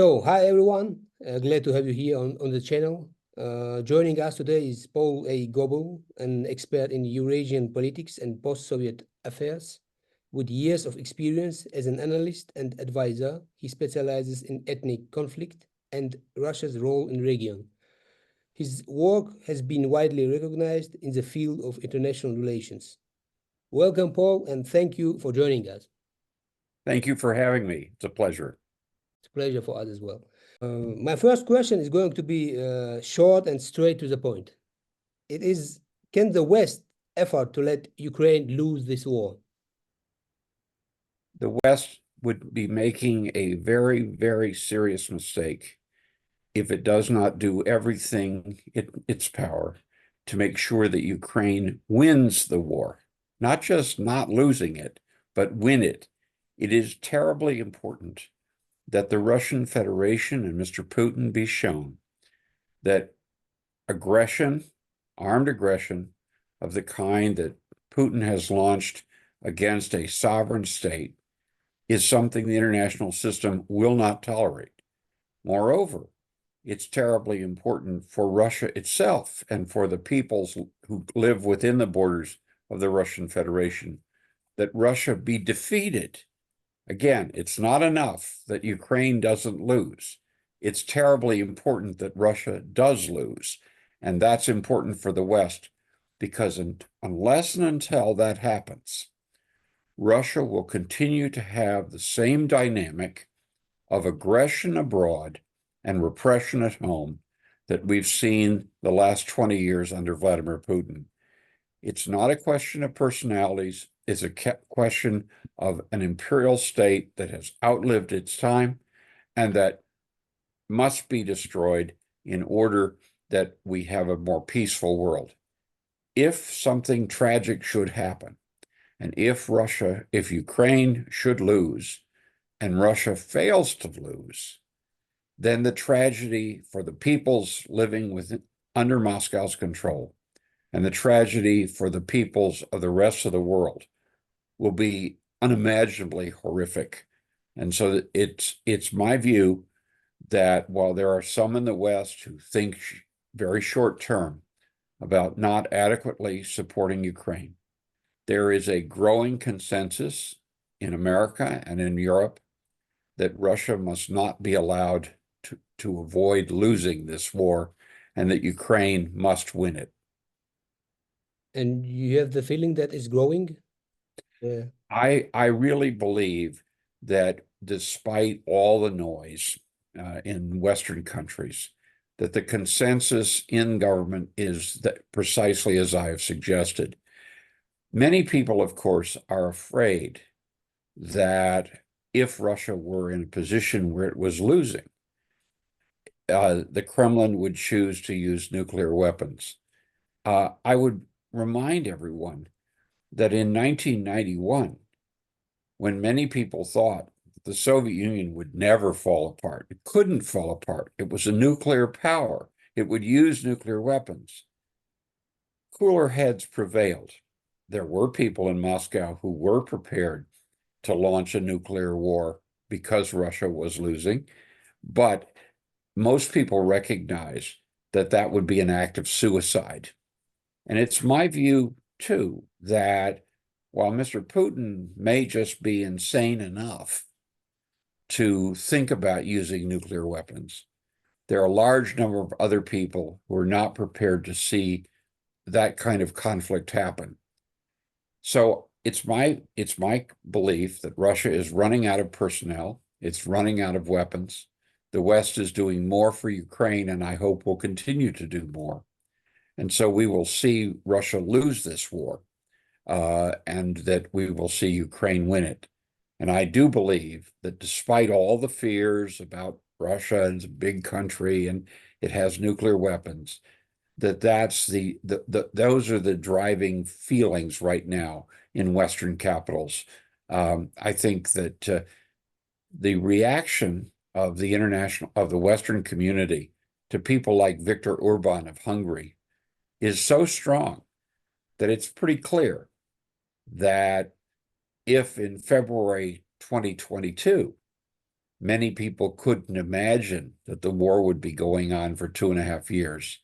Hi everyone, glad to have you here on the channel. Joining us today is Paul A. Goble, an expert in Eurasian politics and post-Soviet affairs. With years of experience as an analyst and advisor, he specializes in ethnic conflict and Russia's role in region. His work has been widely recognized in the field of international relations. Welcome, Paul, and thank you for joining us. Thank you for having me. It's a pleasure. It's a pleasure for us as well. My first question is going to be short and straight to the point. It is, can the West effort to let Ukraine lose this war? The West would be making a very, very serious mistake if it does not do everything in its power to make sure that Ukraine wins the war, not just not losing it, but win it. It is terribly important that the Russian Federation and Mr. Putin be shown that aggression, armed aggression of the kind that Putin has launched against a sovereign state is something the international system will not tolerate. Moreover, it's terribly important for Russia itself and for the peoples who live within the borders of the Russian Federation that Russia be defeated. Again, it's not enough that Ukraine doesn't lose. It's terribly important that Russia does lose. And that's important for the West because unless and until that happens, Russia will continue to have the same dynamic of aggression abroad and repression at home that we've seen the last 20 years under Vladimir Putin. It's not a question of personalities. It's a question of an imperial state that has outlived its time and that must be destroyed in order that we have a more peaceful world. If something tragic should happen, and if Ukraine should lose, and Russia fails to lose, then the tragedy for the peoples living under Moscow's control and the tragedy for the peoples of the rest of the world will be unimaginably horrific. And so it's my view that while there are some in the West who think very short term about not adequately supporting Ukraine, there is a growing consensus in America and in Europe that Russia must not be allowed to avoid losing this war and that Ukraine must win it. And you have the feeling that it's growing? Yeah. I really believe that despite all the noise in Western countries, that the consensus in government is that precisely as I have suggested. Many people, of course, are afraid that if Russia were in a position where it was losing, the Kremlin would choose to use nuclear weapons. I would remind everyone that in 1991, when many people thought the Soviet Union would never fall apart, it couldn't fall apart. It was a nuclear power. It would use nuclear weapons. Cooler heads prevailed. There were people in Moscow who were prepared to launch a nuclear war because Russia was losing, but most people recognize that that would be an act of suicide. And it's my view, too, that while Mr. Putin may just be insane enough to think about using nuclear weapons, there are a large number of other people who are not prepared to see that kind of conflict happen. So it's my belief that Russia is running out of personnel. It's running out of weapons. The West is doing more for Ukraine, and I hope will continue to do more. And so we will see Russia lose this war, and that we will see Ukraine win it. And I do believe that despite all the fears about Russia and it's a big country and it has nuclear weapons, those are the driving feelings right now in Western capitals. I think that the reaction of the Western community to people like Viktor Orban of Hungary is so strong that it's pretty clear that if in February 2022 many people couldn't imagine that the war would be going on for 2.5 years.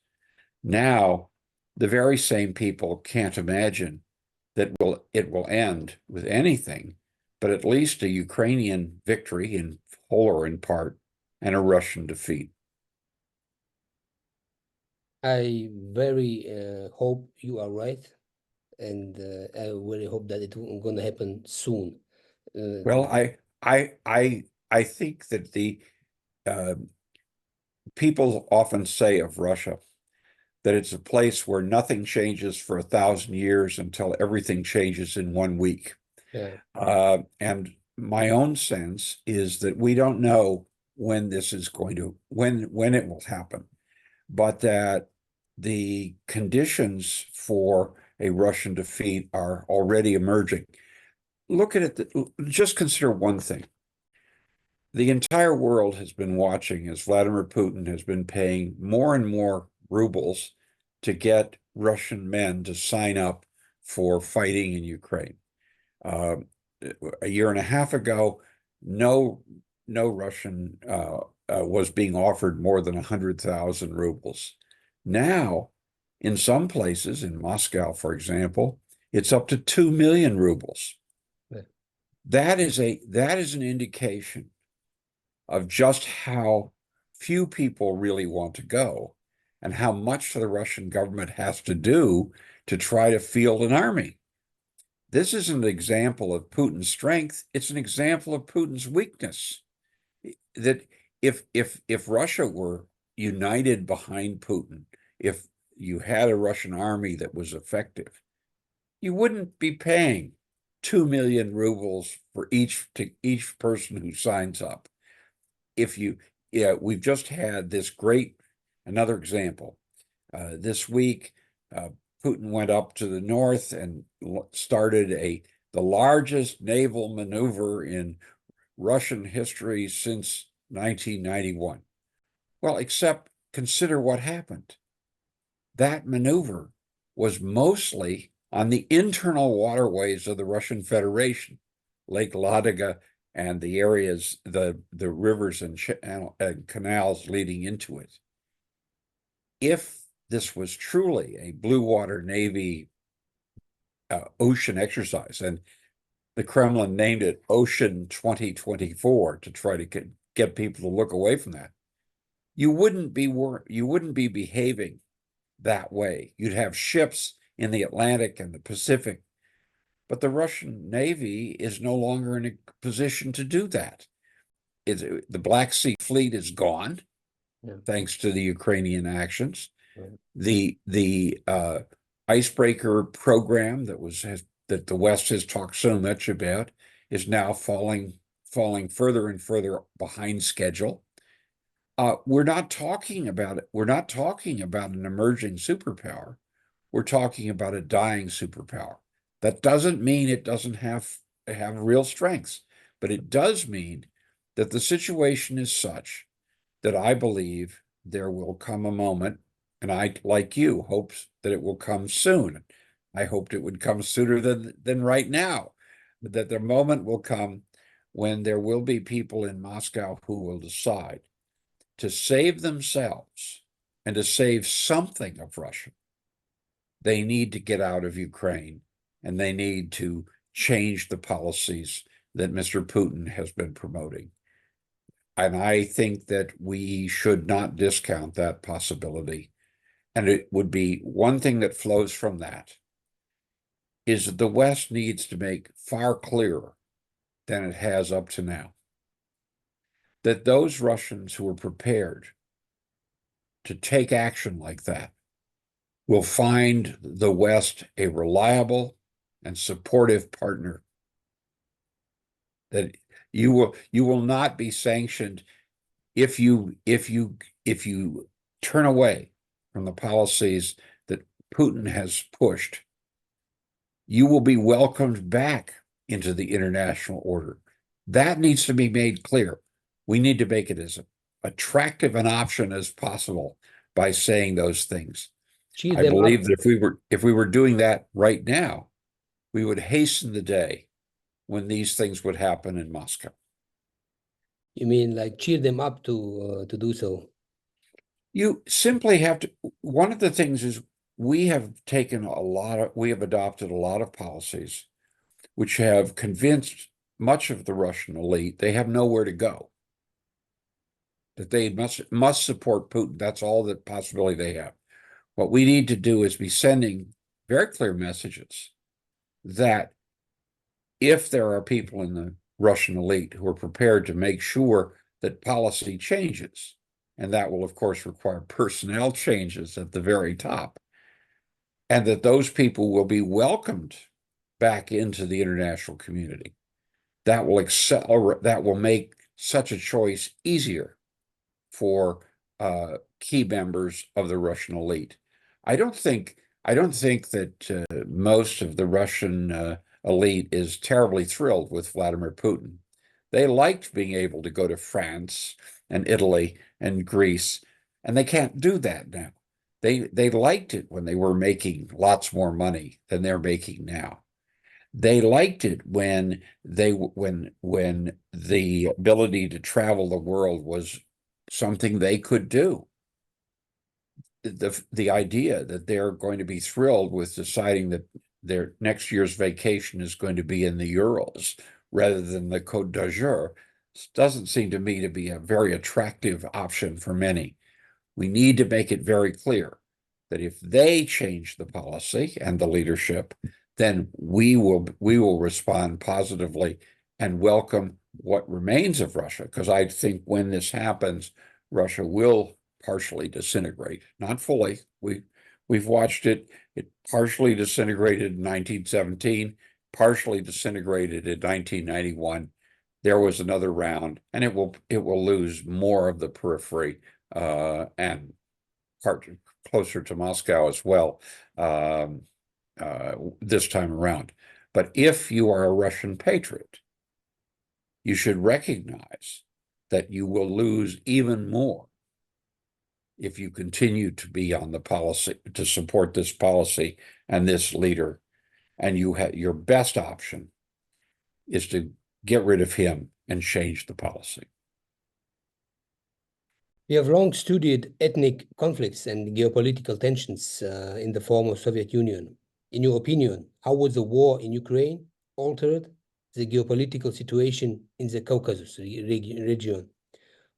Now, the very same people can't imagine that it will end with anything but at least a Ukrainian victory in whole or in part and a Russian defeat. I very hope you are right, and I really hope that it will gonna happen soon. Well, I think that the people often say of Russia that it's a place where nothing changes for 1,000 years until everything changes in 1 week. Yeah. And my own sense is that we don't know when this is going to when it will happen, but that the conditions for a Russian defeat are already emerging. Look at it, just consider one thing. The entire world has been watching as Vladimir Putin has been paying more and more rubles to get Russian men to sign up for fighting in Ukraine. A year and a half ago, no Russian was being offered more than 100,000 rubles. Now, in some places, in Moscow, for example, it's up to 2 million rubles. Yeah. That is an indication of just how few people really want to go and how much the Russian government has to do to try to field an army. This isn't an example of Putin's strength, it's an example of Putin's weakness. That if Russia were united behind Putin, if you had a Russian army that was effective, you wouldn't be paying 2 million rubles for each person who signs up. We've just had this another example. This week, Putin went up to the north and started the largest naval maneuver in Russian history since 1991. Well, except consider what happened. That maneuver was mostly on the internal waterways of the Russian Federation, Lake Ladoga and the areas, the rivers and canals leading into it. If this was truly a blue water Navy ocean exercise, and the Kremlin named it Ocean 2024 to try to get people to look away from that, you wouldn't be behaving that way. You'd have ships in the Atlantic and the Pacific, but the Russian Navy is no longer in a position to do that. The Black Sea Fleet is gone, thanks to the Ukrainian actions. The icebreaker program that the West has talked so much about is now falling further and further behind schedule. We're not talking about it. We're not talking about an emerging superpower. We're talking about a dying superpower. That doesn't mean it doesn't have real strengths, but it does mean that the situation is such that I believe there will come a moment, and I, like you, hopes that it will come soon. I hoped it would come sooner than right now, that the moment will come when there will be people in Moscow who will decide to save themselves and to save something of Russia. They need to get out of Ukraine, and they need to change the policies that Mr. Putin has been promoting. And I think that we should not discount that possibility. And it would be one thing that flows from that is that the West needs to make far clearer than it has up to now that those Russians who are prepared to take action like that will find the West a reliable and supportive partner. That you will not be sanctioned if you turn away from the policies that Putin has pushed. You will be welcomed back into the international order. That needs to be made clear. We need to make it as attractive an option as possible by saying those things. I believe that if we were doing that right now, we would hasten the day when these things would happen in Moscow. You mean like cheer them up to do so? You simply have to, one of the things is we have adopted a lot of policies which have convinced much of the Russian elite they have nowhere to go, that they must support Putin. That's all the possibility they have. What we need to do is be sending very clear messages that if there are people in the Russian elite who are prepared to make sure that policy changes, and that will, of course, require personnel changes at the very top, and that those people will be welcomed back into the international community. That will make such a choice easier for key members of the Russian elite. I don't think that most of the Russian elite is terribly thrilled with Vladimir Putin. They liked being able to go to France and Italy and Greece, and they can't do that now. They liked it when they were making lots more money than they're making now. They liked it when the ability to travel the world was something they could do. The idea that they're going to be thrilled with deciding that their next year's vacation is going to be in the Urals rather than the Côte d'Azur doesn't seem to me to be a very attractive option for many. We need to make it very clear that if they change the policy and the leadership, then we will respond positively and welcome what remains of Russia. Because I think when this happens, Russia will partially disintegrate, not fully. We've watched it. It partially disintegrated in 1917, partially disintegrated in 1991. There was another round, and it will lose more of the periphery and part closer to Moscow as well this time around. But if you are a Russian patriot, you should recognize that you will lose even more if you continue to be on the policy, to support this policy and this leader. And your best option is to get rid of him and change the policy. We have long studied ethnic conflicts and geopolitical tensions in the former Soviet Union. In your opinion, how was the war in Ukraine altered the geopolitical situation in the Caucasus region?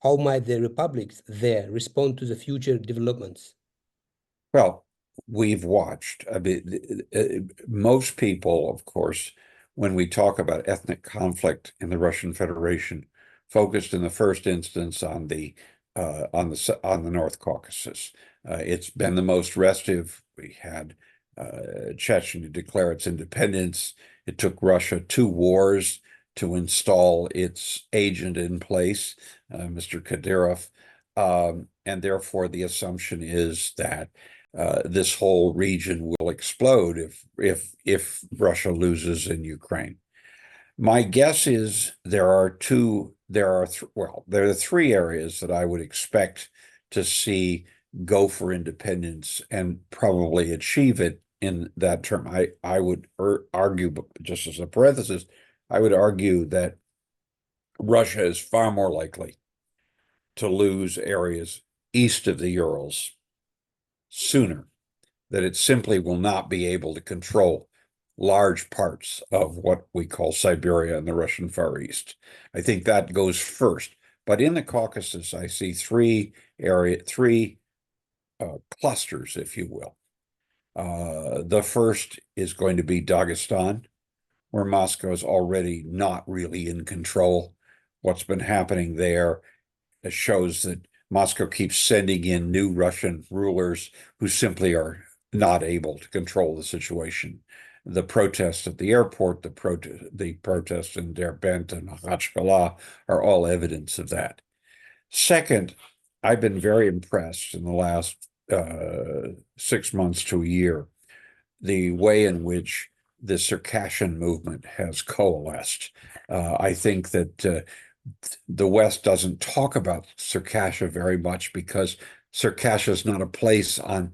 How might the republics there respond to the future developments? Well, we've watched. I mean, most people, of course, when we talk about ethnic conflict in the Russian Federation, focused in the first instance on the North Caucasus. It's been the most restive. We had Chechnya declare its independence. It took Russia 2 wars to install its agent in place, Mr. Kadyrov, and therefore the assumption is that this whole region will explode if Russia loses in Ukraine. My guess is there are 3 areas that I would expect to see go for independence and probably achieve it in that term. I would argue, just as a parenthesis, I would argue that Russia is far more likely to lose areas east of the Urals sooner, that it simply will not be able to control large parts of what we call Siberia and the Russian Far East. I think that goes first. But in the Caucasus, I see 3 clusters, if you will. The first is going to be Dagestan, where Moscow is already not really in control. What's been happening there shows that Moscow keeps sending in new Russian rulers who simply are not able to control the situation. The protests at the airport, the protests in Derbent and Makhachkala are all evidence of that. Second, I've been very impressed in the last 6 months to a year, the way in which the Circassian movement has coalesced. I think that the West doesn't talk about Circassia very much because Circassia is not a place on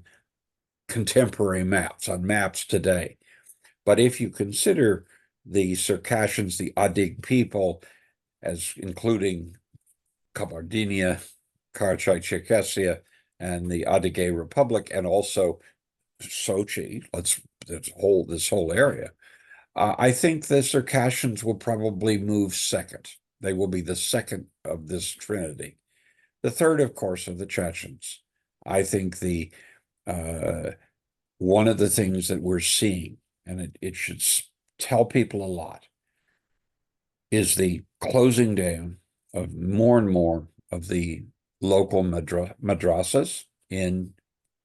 contemporary maps, on maps today. But if you consider the Circassians, the Adig people, as including Kabardinia, Karachay-Cherkessia, and the Adige Republic, and also Sochi. This whole area. I think the Circassians will probably move second. They will be the second of this trinity. The third, of course, are the Chechens. I think one of the things that we're seeing, and it should tell people a lot, is the closing down of more and more of the local madrasas in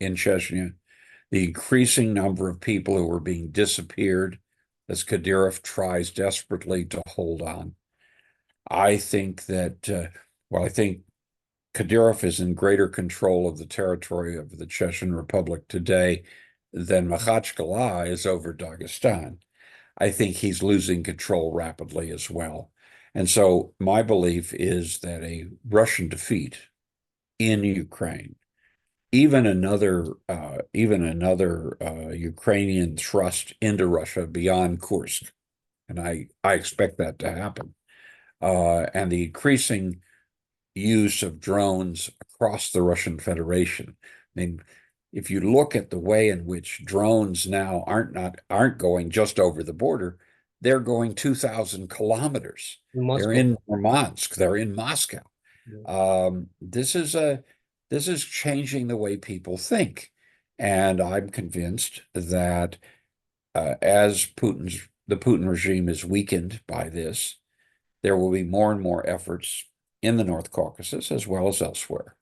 Chechnya, the increasing number of people who are being disappeared as Kadyrov tries desperately to hold on. I think that, I think Kadyrov is in greater control of the territory of the Chechen Republic today than Makhachkala is over Dagestan. I think he's losing control rapidly as well. And so my belief is that a Russian defeat in Ukraine, even another Ukrainian thrust into Russia beyond Kursk, and I expect that to happen, and the increasing use of drones across the Russian Federation. I mean, if you look at the way in which drones now aren't going just over the border, they're going 2,000 kilometers. They're in Murmansk. They're in Moscow. Yeah. This is changing the way people think, and I'm convinced that as the Putin regime is weakened by this, there will be more and more efforts in the North Caucasus as well as elsewhere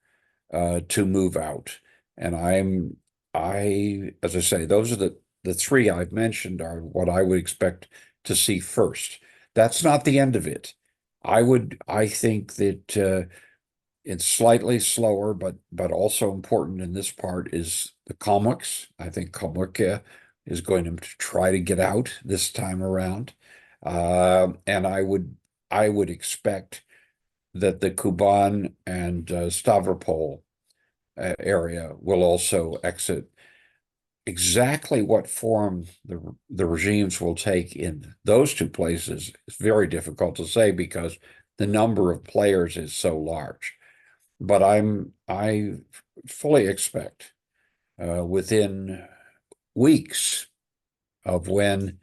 to move out. And as I say, those are the three I've mentioned are what I would expect to see first. That's not the end of it. I think that it's slightly slower, but also important in this part is the Kalmyks. I think Kalmykia is going to try to get out this time around, and I would expect that the Kuban and Stavropol area will also exit. Exactly what form the regimes will take in those two places is very difficult to say because the number of players is so large. But I fully expect within weeks of when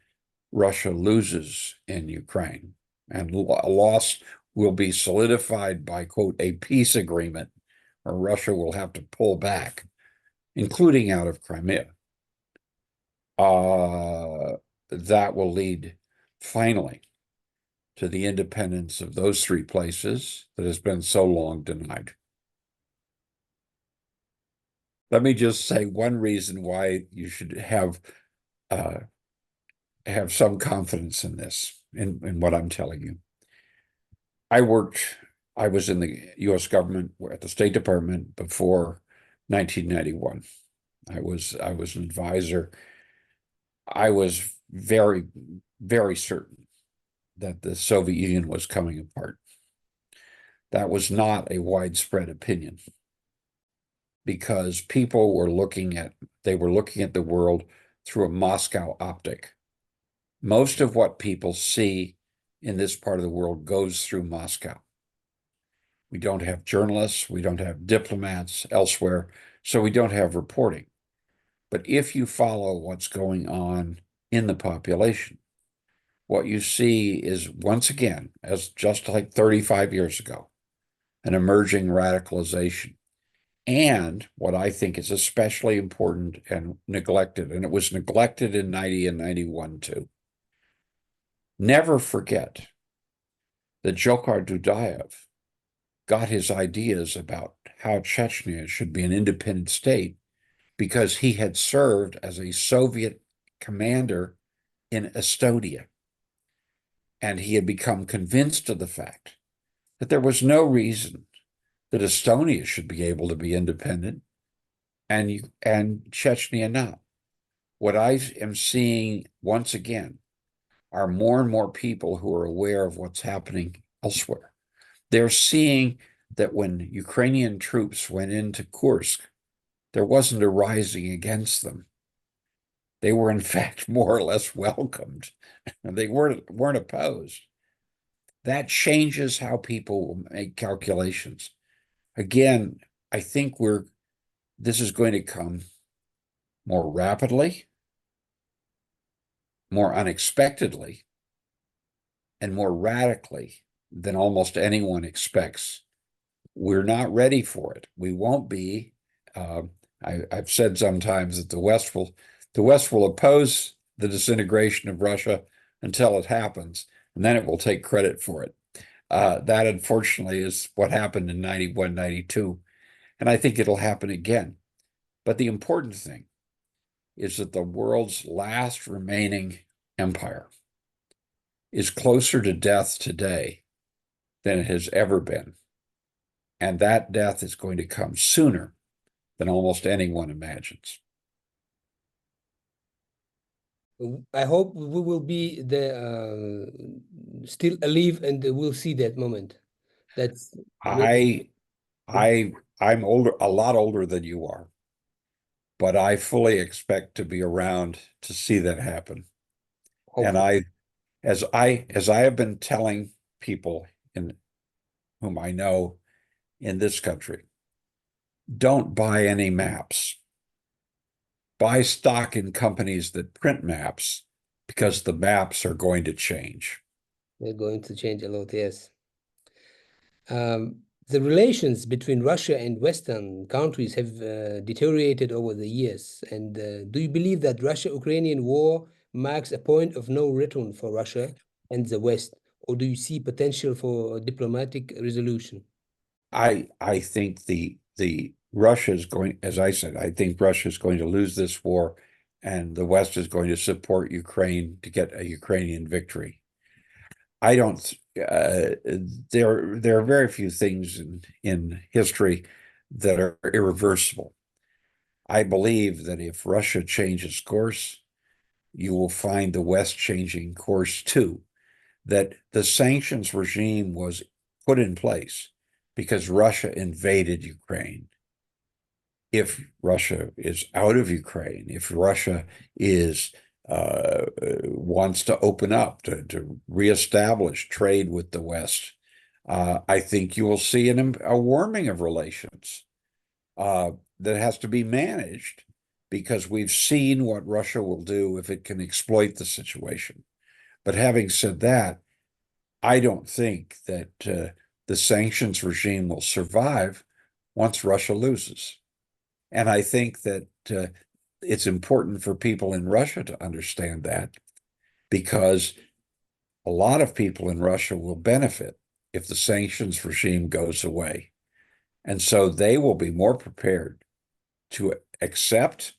Russia loses in Ukraine, and a loss will be solidified by, quote, a peace agreement, or Russia will have to pull back, including out of Crimea. That will lead finally to the independence of those three places that has been so long denied. Let me just say one reason why you should have some confidence in this, in what I'm telling you. I was in the U.S. government at the State Department before 1991. I was an advisor. I was very, very certain that the Soviet Union was coming apart. That was not a widespread opinion because people were looking at the world through a Moscow optic. Most of what people see in this part of the world goes through Moscow. We don't have journalists, we don't have diplomats elsewhere, so we don't have reporting. But if you follow what's going on in the population, what you see is, once again, as just like 35 years ago, an emerging radicalization. And what I think is especially important and neglected, and it was neglected in 90 and 91 too. Never forget that Dzhokhar Dudaev got his ideas about how Chechnya should be an independent state because he had served as a Soviet commander in Estonia. And he had become convinced of the fact that there was no reason that Estonia should be able to be independent and Chechnya not. What I am seeing once again are more and more people who are aware of what's happening elsewhere. They're seeing that when Ukrainian troops went into Kursk, there wasn't a rising against them. They were, in fact, more or less welcomed. They weren't opposed. that changes how people make calculations. Again, I think this is going to come more rapidly, more unexpectedly, and more radically than almost anyone expects. We're not ready for it. We won't be. I've said sometimes that the West will oppose the disintegration of Russia until it happens, and then it will take credit for it. That, unfortunately, is what happened in 91, 92, and I think it'll happen again. But the important thing is that the world's last remaining empire is closer to death today than it has ever been. And that death is going to come sooner than almost anyone imagines. I hope we will be still alive and we'll see that moment. That's I'm older, a lot older than you are, but I fully expect to be around to see that happen. hopefully. And as I have been telling people whom I know in this country, don't buy any maps. Buy stock in companies that print maps because the maps are going to change. They're going to change a lot, yes. The relations between Russia and Western countries have deteriorated over the years. And do you believe that Russia-Ukrainian war marks a point of no return for Russia and the West? Or do you see potential for diplomatic resolution? I think the Russia is going, as I said, I think Russia is going to lose this war, and the West is going to support Ukraine to get a Ukrainian victory. I don't. There are very few things in history that are irreversible. I believe that if Russia changes course, you will find the West changing course too. That the sanctions regime was put in place because Russia invaded Ukraine. If Russia is out of Ukraine, if Russia wants to open up to reestablish trade with the West, I think you will see a warming of relations that has to be managed because we've seen what Russia will do if it can exploit the situation. But having said that, I don't think that the sanctions regime will survive once Russia loses. And I think that it's important for people in Russia to understand that, because a lot of people in Russia will benefit if the sanctions regime goes away. And so they will be more prepared to accept,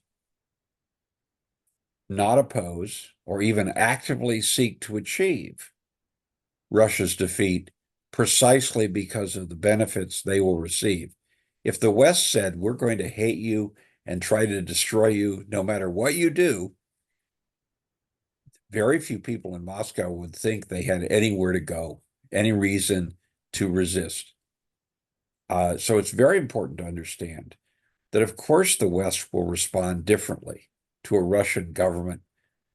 not oppose, or even actively seek to achieve Russia's defeat precisely because of the benefits they will receive. If the West said, we're going to hate you and try to destroy you no matter what you do, very few people in Moscow would think they had anywhere to go, any reason to resist. So it's very important to understand that, of course, the West will respond differently to a Russian government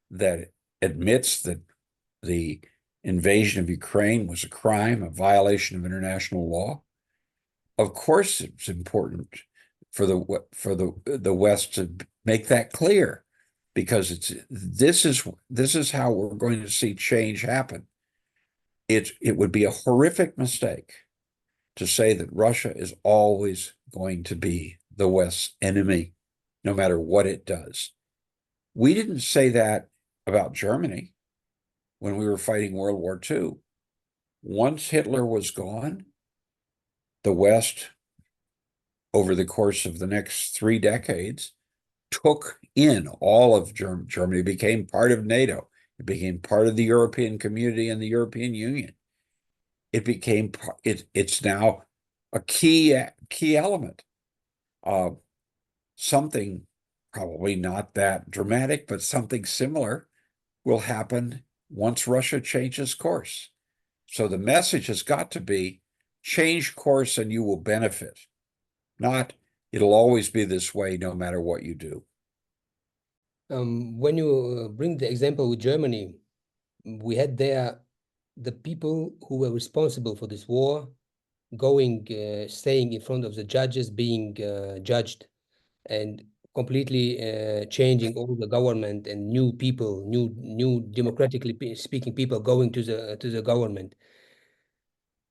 that admits that the invasion of Ukraine was a crime, a violation of international law. Of course, it's important for the West to make that clear, because this is how we're going to see change happen. It would be a horrific mistake to say that Russia is always going to be the West's enemy, no matter what it does. We didn't say that about Germany when we were fighting World War II. Once Hitler was gone, the West, over the course of the next 3 decades, took in all of Germany, became part of NATO. It became part of the European community and the European Union. It's now a key element. Something probably not that dramatic, but something similar will happen once Russia changes course. So the message has got to be, change course and you will benefit, not it'll always be this way no matter what you do. When you bring the example with Germany, we had there the people who were responsible for this war going, staying in front of the judges, being judged, and completely changing all the government, and new people, new democratically speaking people going to the government.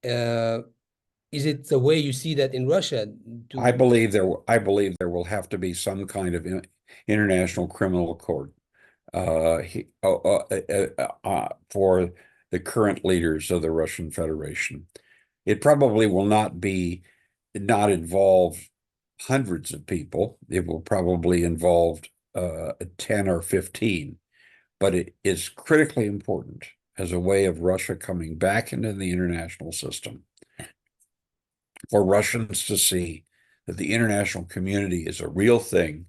Is it the way you see that in Russia? I believe there will have to be some kind of international criminal court for the current leaders of the Russian Federation. It probably will not involve hundreds of people. It will probably involve 10 or 15, but it is critically important as a way of Russia coming back into the international system, for Russians to see that the international community is a real thing,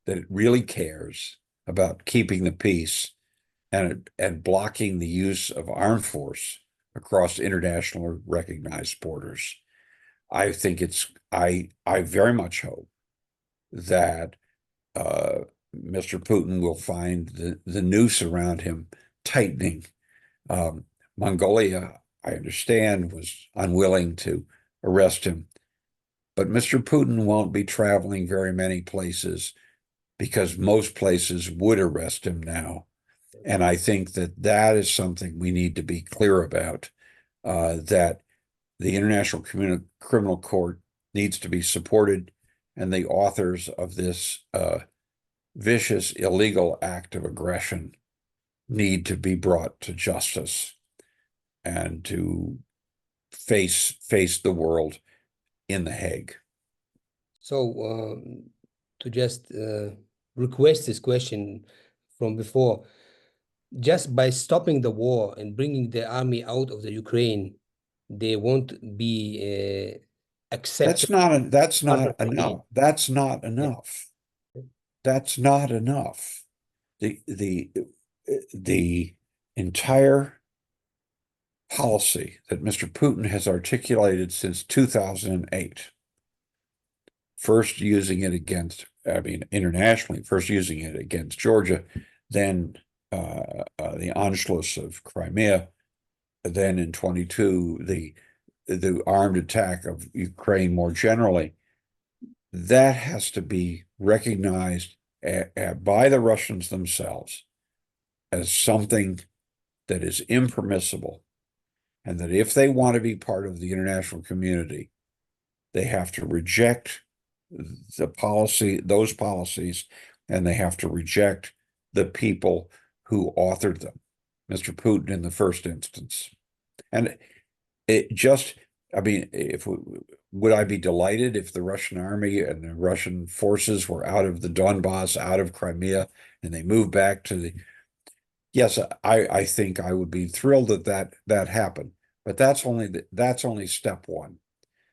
that it really cares about keeping the peace and blocking the use of armed force across internationally recognized borders. I think I very much hope that Mr. Putin will find the noose around him tightening. Mongolia, I understand, was unwilling to arrest him, but Mr. Putin won't be traveling very many places, because most places would arrest him now. And I think that is something we need to be clear about, that the International Criminal Court needs to be supported, and the authors of this vicious, illegal act of aggression need to be brought to justice and to face the world in The Hague. So to just request this question from before, just by stopping the war and bringing the army out of the Ukraine, they won't be accepted. That's not enough. That's not enough. That's not enough. The entire policy that Mr. Putin has articulated since 2008, first using it internationally, first using it against Georgia, then the Anschluss of Crimea, then in 22, the armed attack of Ukraine more generally, that has to be recognized by the Russians themselves as something that is impermissible, and that if they want to be part of the international community, they have to reject those policies, and they have to reject the people who authored them, Mr. Putin in the first instance. And it just, would I be delighted if the Russian army and the Russian forces were out of the Donbass, out of Crimea, and they moved back to yes, I think I would be thrilled that happened. But that's only step one.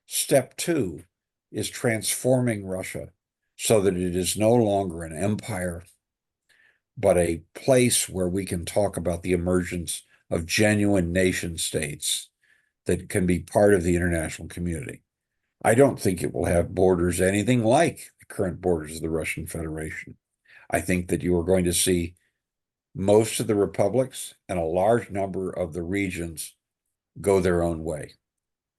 Step two is transforming Russia so that it is no longer an empire, but a place where we can talk about the emergence of genuine nation states that can be part of the international community. I don't think it will have borders anything like the current borders of the Russian Federation. I think that you are going to see most of the republics and a large number of the regions go their own way.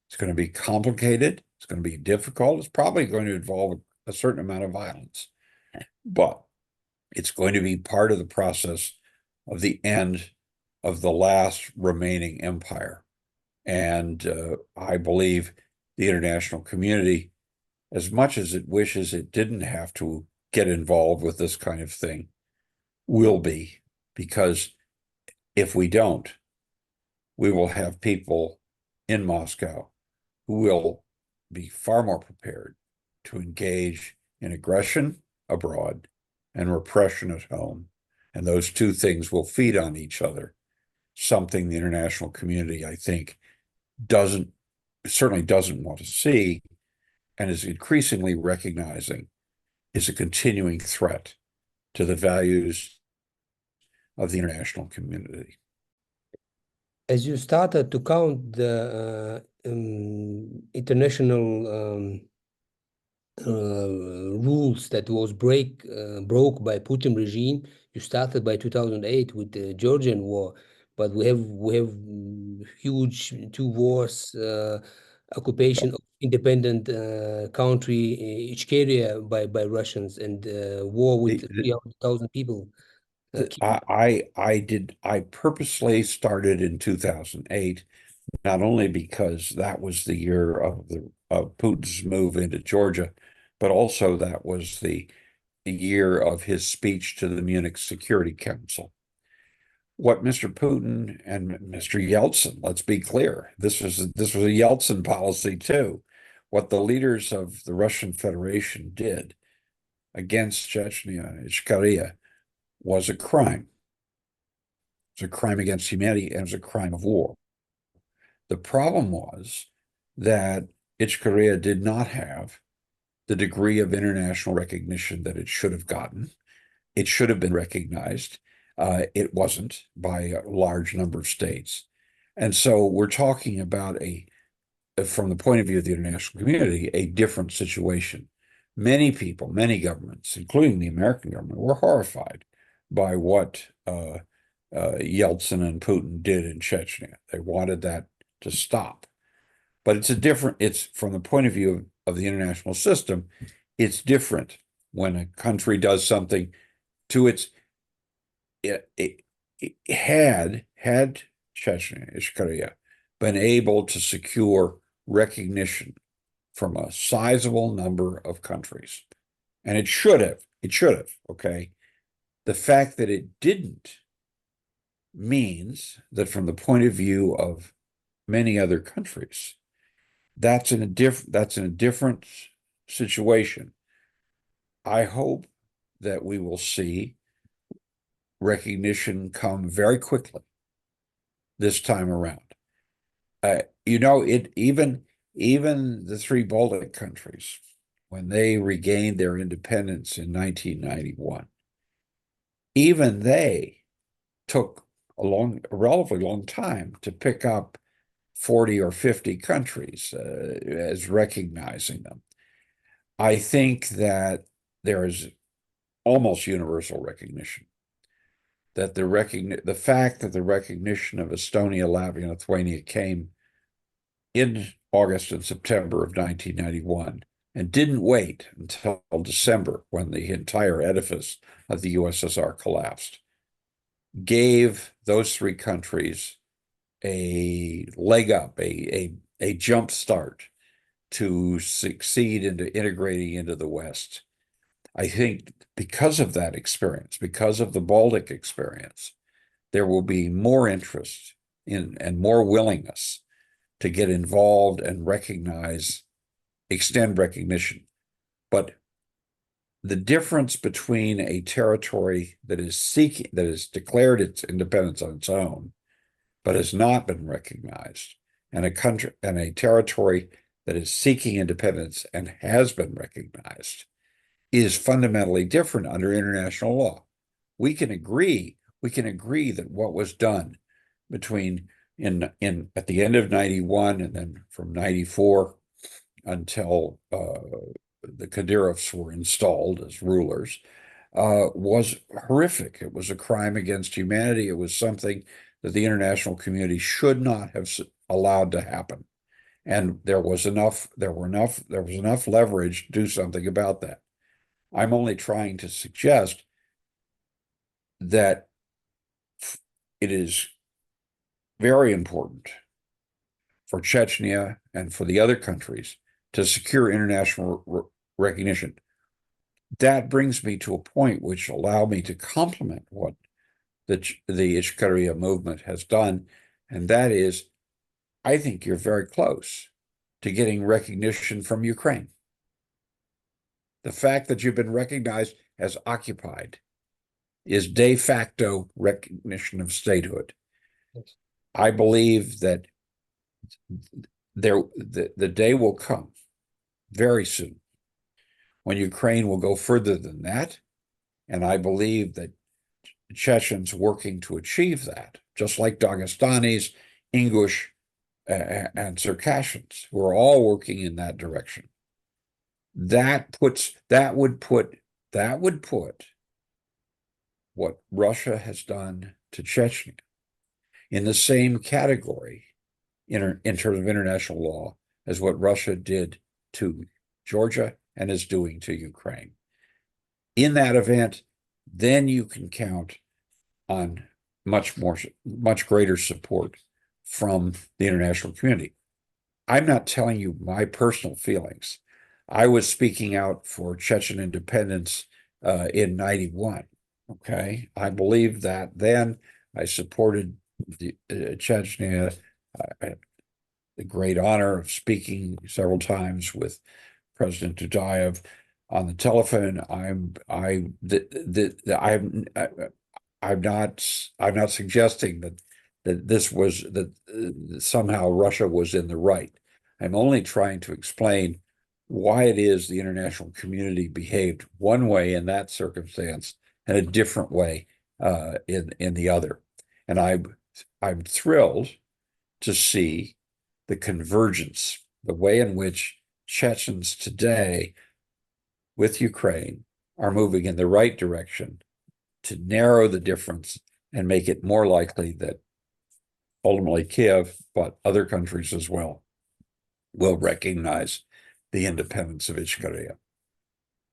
It's going to be complicated. It's going to be difficult. It's probably going to involve a certain amount of violence, but it's going to be part of the process of the end of the last remaining empire. And I believe the international community, as much as it wishes it didn't have to get involved with this kind of thing, will be, because if we don't, we will have people in Moscow who will be far more prepared to engage in aggression abroad and repression at home. And those two things will feed on each other, something the international community, I think, certainly doesn't want to see, and is increasingly recognizing is a continuing threat to the values of the international community. As you started to count the international rules that was broke by Putin regime, you started by 2008 with the Georgian war. but we have huge two wars, occupation of independent country Ichkeria by Russians, and war with The- 300,000 people. Killed. I purposely started in 2008, not only because that was the year of Putin's move into Georgia, but also that was the year of his speech to the Munich Security Council. What Mr. Putin and Mr. Yeltsin, let's be clear, this was a Yeltsin policy too. What the leaders of the Russian Federation did against Chechnya and Ichkeria was a crime. It was a crime against humanity, and it was a crime of war. The problem was that Ichkeria did not have the degree of international recognition that it should have gotten. It should have been recognized. It wasn't by a large number of states. And so we're talking about from the point of view of the international community, a different situation. Many people, many governments, including the American government, were horrified by what Yeltsin and Putin did in Chechnya. They wanted that to stop. But it's from the point of view of the international system, it's different when a country does something to it had Chechnya, Ichkeria, been able to secure recognition from a sizable number of countries. And it should have, okay? The fact that it didn't means that from the point of view of many other countries, that's in a different situation. I hope that we will see recognition come very quickly this time around. Even the three Baltic countries, when they regained their independence in 1991, even they took a relatively long time to pick up 40 or 50 countries as recognizing them. I think that there is almost universal recognition that the fact that the recognition of Estonia, Latvia, and Lithuania came in August and September of 1991 and didn't wait until December when the entire edifice of the USSR collapsed, gave those three countries a leg up, a jump start to succeed into integrating into the West. I think because of that experience, because of the Baltic experience, there will be more interest in and more willingness to get involved and extend recognition. But the difference between a territory that has declared its independence on its own, but has not been recognized, and a territory that is seeking independence and has been recognized is fundamentally different under international law. We can agree that what was done between at the end of 91 and then from 94 until the Kadyrovs were installed as rulers was horrific. It was a crime against humanity. It was something that the international community should not have allowed to happen. And there was enough leverage to do something about that. I'm only trying to suggest that it is very important for Chechnya and for the other countries to secure international recognition. That brings me to a point which allow me to compliment what the Ichkeria movement has done, and that is, I think you're very close to getting recognition from Ukraine. The fact that you've been recognized as occupied is de facto recognition of statehood. Yes. I believe that the day will come very soon when Ukraine will go further than that. And I believe that Chechens working to achieve that, just like Dagestanis, Ingush, and Circassians, who are all working in that direction. That would put what Russia has done to Chechnya in the same category in terms of international law as what Russia did to Georgia and is doing to Ukraine. In that event, then you can count on much greater support from the international community. I'm not telling you my personal feelings. I was speaking out for Chechen independence in 91. Okay, I believed that then. I supported the Chechnya. I had the great honor of speaking several times with President Dudaev on the telephone. I'm not suggesting that somehow Russia was in the right. I'm only trying to explain why it is the international community behaved one way in that circumstance and a different way in the other. And I'm thrilled to see the convergence, the way in which Chechens today with Ukraine are moving in the right direction to narrow the difference and make it more likely that ultimately Kiev, but other countries as well, will recognize the independence of Ichkeria.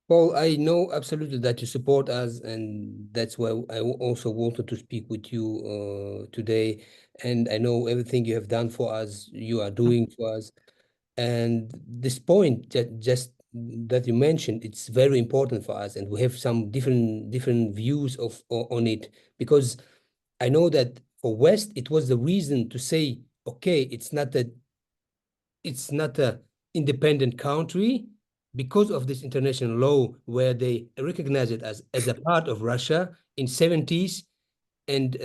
Paul, I know absolutely that you support us, and that's why I also wanted to speak with you today. And I know everything you have done for us, you are doing for us. And this point that you mentioned, it's very important for us, and we have some different views on it, because I know that for West, it was the reason to say, okay, it's not a independent country because of this international law where they recognize it as a part of Russia in 70s and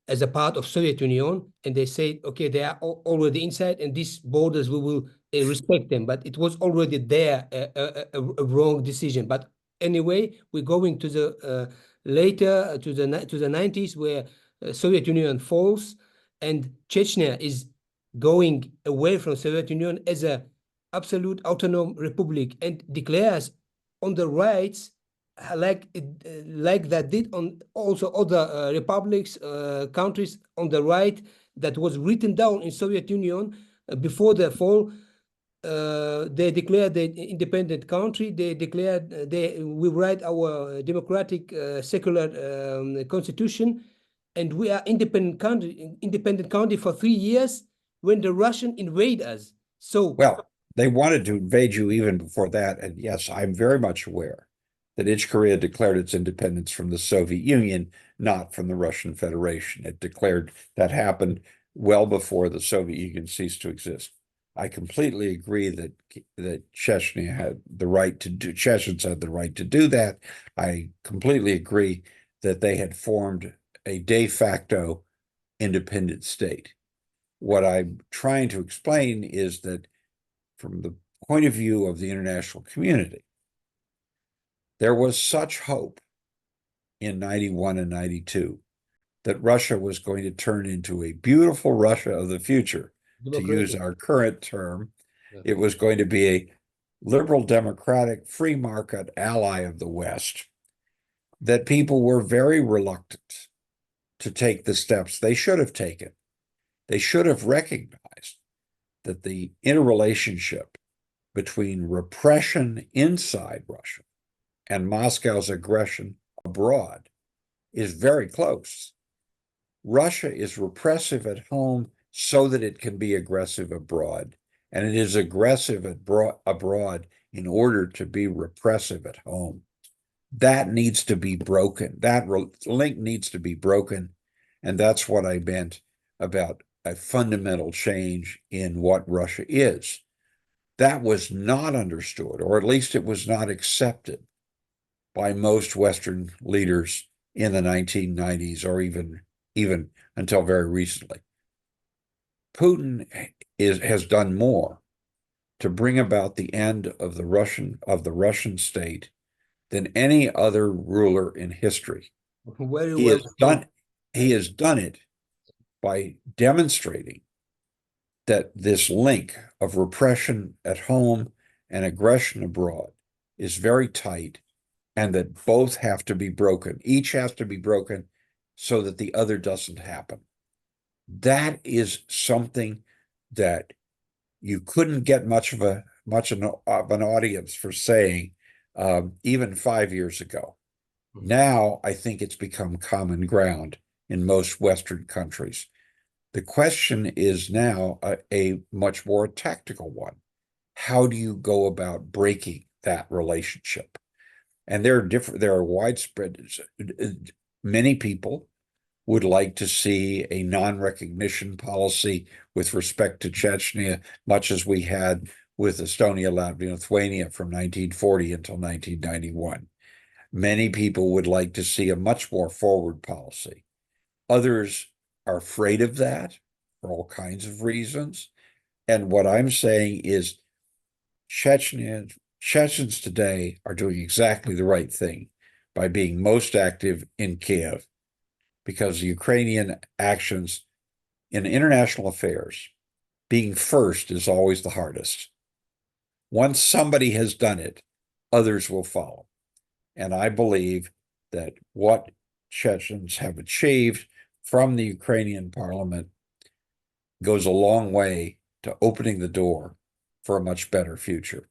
as a part of Soviet Union, and they say, okay, they are already inside, and these borders we will respect them. But it was already there, a wrong decision. But anyway, we're going to the later to the 90s where Soviet Union falls, and Chechnya is going away from Soviet Union as a absolute autonomous republic and declares on the rights like that did on also other republics, countries on the right, that was written down in Soviet Union before the fall. They declared the independent country. They declared we write our democratic secular constitution, and we are independent country for 3 years when the Russian invade us. So well, they wanted to invade you even before that, and yes, I'm very much aware that Ichkeria declared its independence from the Soviet Union, not from the Russian Federation. It declared that happened well before the Soviet Union ceased to exist. I completely agree that Chechnya had the right to do, Chechens had the right to do that. I completely agree that they had formed a de facto independent state. What I'm trying to explain is that from the point of view of the international community, there was such hope in 91 and 92 that Russia was going to turn into a beautiful Russia of the future, to use our current term. Yeah. It was going to be a liberal, democratic, free market ally of the West, that people were very reluctant to take the steps they should have taken. They should have recognized that the interrelationship between repression inside Russia and Moscow's aggression abroad is very close. Russia is repressive at home so that it can be aggressive abroad, and it is aggressive abroad in order to be repressive at home. That needs to be broken. That link needs to be broken, and that's what I meant about a fundamental change in what Russia is. That was not understood, or at least it was not accepted by most Western leaders in the 1990s, or even until very recently. Putin has done more to bring about the end of the Russian state than any other ruler in history. Very He well. has done it by demonstrating that this link of repression at home and aggression abroad is very tight, and that both have to be broken. Each has to be broken so that the other doesn't happen. That is something that you couldn't get much of an audience for saying even 5 years ago. Now, I think it's become common ground in most Western countries. The question is now a much more tactical one. How do you go about breaking that relationship? And there are widespread, many people would like to see a non-recognition policy with respect to Chechnya, much as we had with Estonia, Latvia, and Lithuania from 1940 until 1991. Many people would like to see a much more forward policy. Others are afraid of that for all kinds of reasons. And what I'm saying is Chechens today are doing exactly the right thing by being most active in Kiev, because the Ukrainian actions in international affairs, being first is always the hardest. Once somebody has done it, others will follow. And I believe that what Chechens have achieved from the Ukrainian parliament goes a long way to opening the door for a much better future.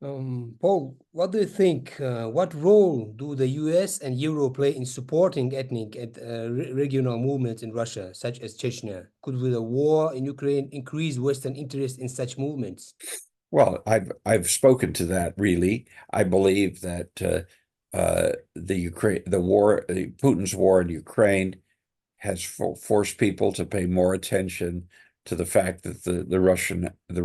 Paul, what do you think? What role do the US and Europe play in supporting ethnic and regional movements in Russia, such as Chechnya? Could the war in Ukraine increase Western interest in such movements? Well, I've spoken to that really. I believe that Putin's war in Ukraine has forced people to pay more attention to the fact that the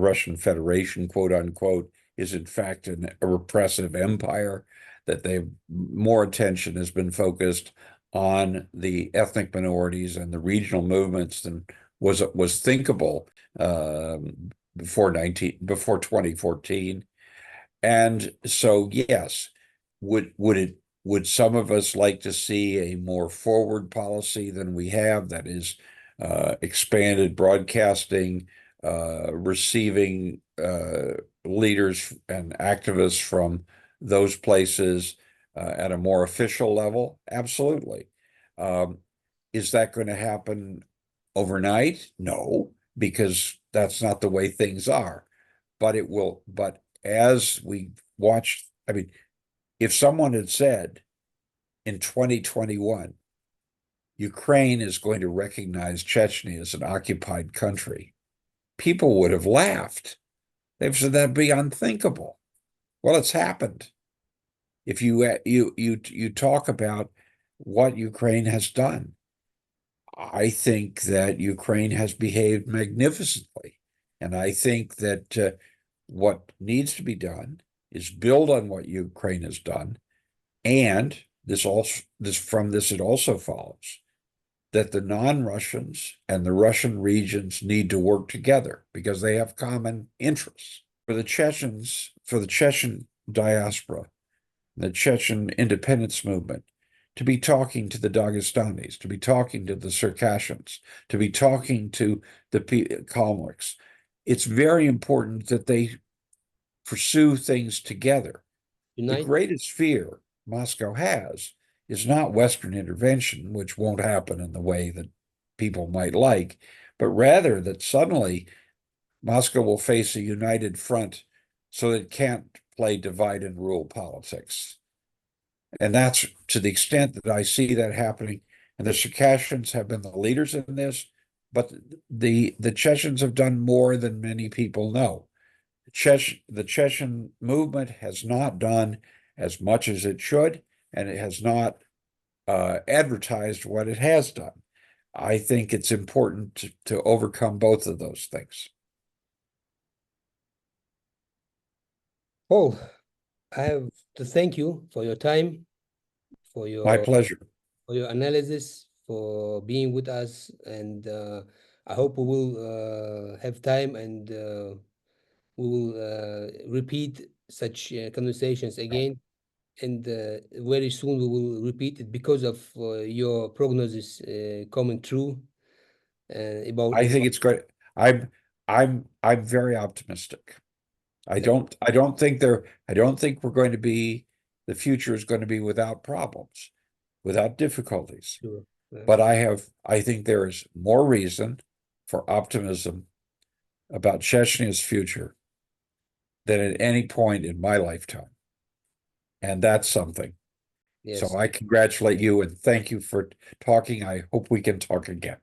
Russian Federation, quote unquote, is in fact a repressive empire, that more attention has been focused on the ethnic minorities and the regional movements than was thinkable before 2014. And so, yes, would some of us like to see a more forward policy than we have, that is expanded broadcasting, receiving leaders and activists from those places at a more official level? Absolutely. Is that going to happen overnight? No, because that's not the way things are. But it will. But as we watch, I mean, if someone had said in 2021, Ukraine is going to recognize Chechnya as an occupied country, people would have laughed. They've said that'd be unthinkable. Well, it's happened. If you talk about what Ukraine has done, I think that Ukraine has behaved magnificently. And I think that what needs to be done is build on what Ukraine has done. And from this, it also follows that the non-Russians and the Russian regions need to work together because they have common interests. For the Chechen diaspora, the Chechen independence movement, to be talking to the Dagestanis, to be talking to the Circassians, to be talking to the Kalmyks, it's very important that they pursue things together. The greatest fear Moscow has is not Western intervention, which won't happen in the way that people might like, but rather that suddenly Moscow will face a united front so that it can't play divide and rule politics. And that's to the extent that I see that happening. And the Circassians have been the leaders in this, but the Chechens have done more than many people know. The Chechen movement has not done as much as it should, and it has not advertised what it has done. I think it's important to overcome both of those things. Paul, I have to thank you for your time, My pleasure. for your analysis, for being with us, and I hope we will have time and we will repeat such conversations again. And very soon we will repeat it because of your prognosis coming true about. I think it's great. I'm very optimistic. I don't think we're going to be, the future is going to be without problems, without difficulties. Sure. But I think there is more reason for optimism about Chechnya's future than at any point in my lifetime. And that's something. Yes. So I congratulate you and thank you for talking. I hope we can talk again.